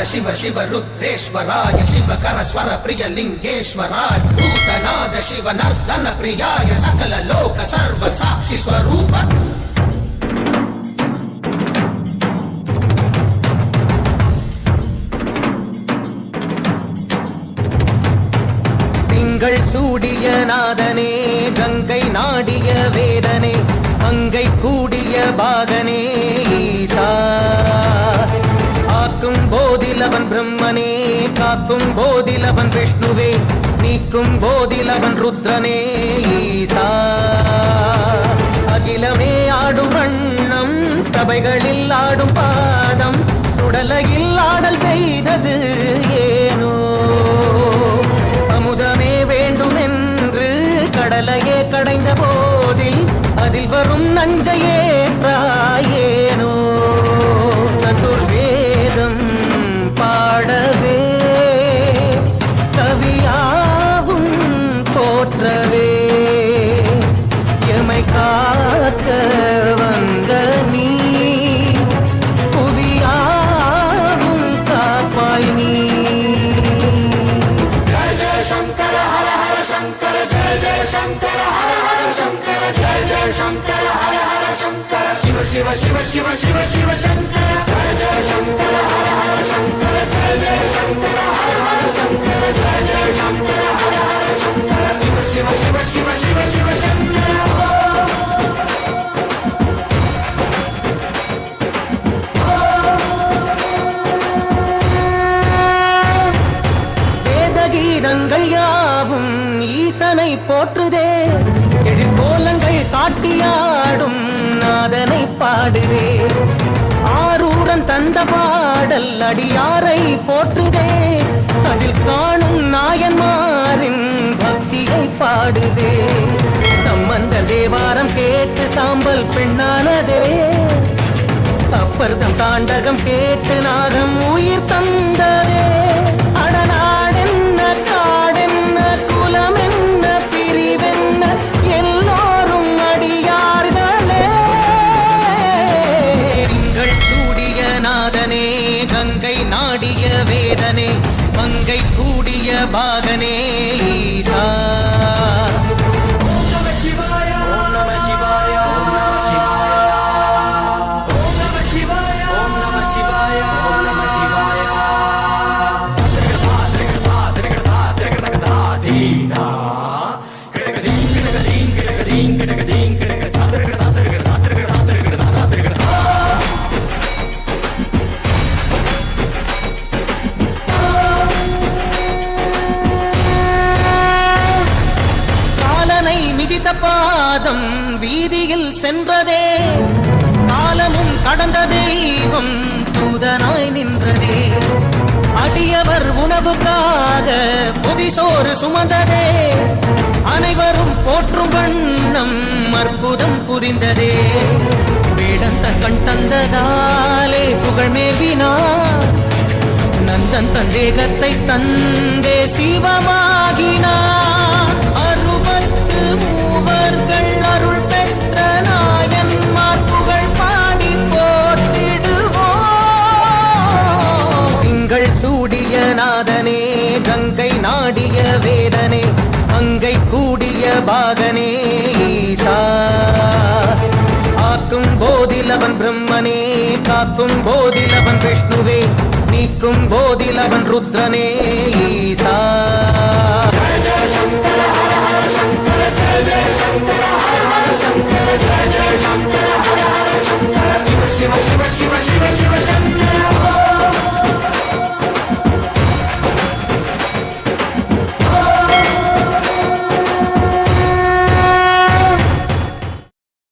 शिव शिव रुद्रेश्वराय शिवकर स्वर प्रिय लिंगेश्वराय भूतनाद शिव नर्तन प्रियाय सकल लोक सर्व साक्षि स्वरूप சூடிய நாதனே கங்கை நாடிய வேதனே அங்கை கூடிய பாகனே ஈசா ஆக்கும் போதிலவன் பிரம்மனே காக்கும் போதிலவன் விஷ்ணுவே நீக்கும் போதிலவன் ருத்ரனே ஈசா அகிலமே ஆடும் வண்ணம் சபைகளில் ஆடும் பாதம் சுடலையில் ஆடல் செய்தது ஏனோ அமுதமே வேண்டும் என்று கடலையே கடைந்த போதில் அதில் வரும் நஞ்சையே ஏனோ சதுர்வேதம் பாடவே கவியாவும் போற்றவே எமை காக்க வந்த நீ புவியாவும் காப்பாய் நீ शंकर हर हर शंकर जय जय शंकर हर हर शंकर जय जय शंकर हर हर शंकर शिव शिव शिव शिव शिव शिव शंकर जय जय शंकर हर हर शंकर जय जय शंकर हर हर शंकर जय जय शंकर हर हर शंकर शिव शिव शिव शिव शिव शिव शंकर கீதங்கள் யாவும் ஈசனை போற்றுதே எழிற்கோலங்கள் காட்டியாடும் நாதனை பாடுதே ஆரூரன் தந்த பாடல் அடியாரை போற்றுதே அதில் காணும் நாயன்மாரின் பக்தியை பாடுதே சம்பந்த தேவாரம் கேட்டு சாம்பல் பெண்ணானதே அப்பர்தம் தாண்டகம் கேட்டு நாகம் உயிர் தந்ததே அடநாடென்ன காடென்ன குலமென்ன பிரிவென்ன எல்லோரும் அடியார்களே திங்கள் சூடிய நாதனே கங்கை நாடிய வேதனே மங்கை கூடிய பாகனே ஈசா பாதம் வீதியில் சென்றதே காலமும் கடந்த தெய்வம் தூதனாய் நின்றதே அடியவர் உணவுக்காக புதிசோறு சுமந்ததே அனைவரும் போற்றும் வண்ணம் அற்புதம் புரிந்ததே வேடந்த கண் தந்ததாலே புகழ் மேவினார் நந்தன் தந்தேகத்தை தந்தே சிவமாகினார் மூவர்கள் அருள் பெற்ற நாயன்மார் புகழ் பாடி போற்றிடுவோம் திங்கள் சூடிய நாதனே கங்கை நாடிய வேதனே அங்கை கூடிய பாகனே ஈசா ஆக்கும் போதிலவன் பிரம்மனே காக்கும் போதிலவன் விஷ்ணுவே நீக்கும் போதிலவன் ருத்ரனே ஈசா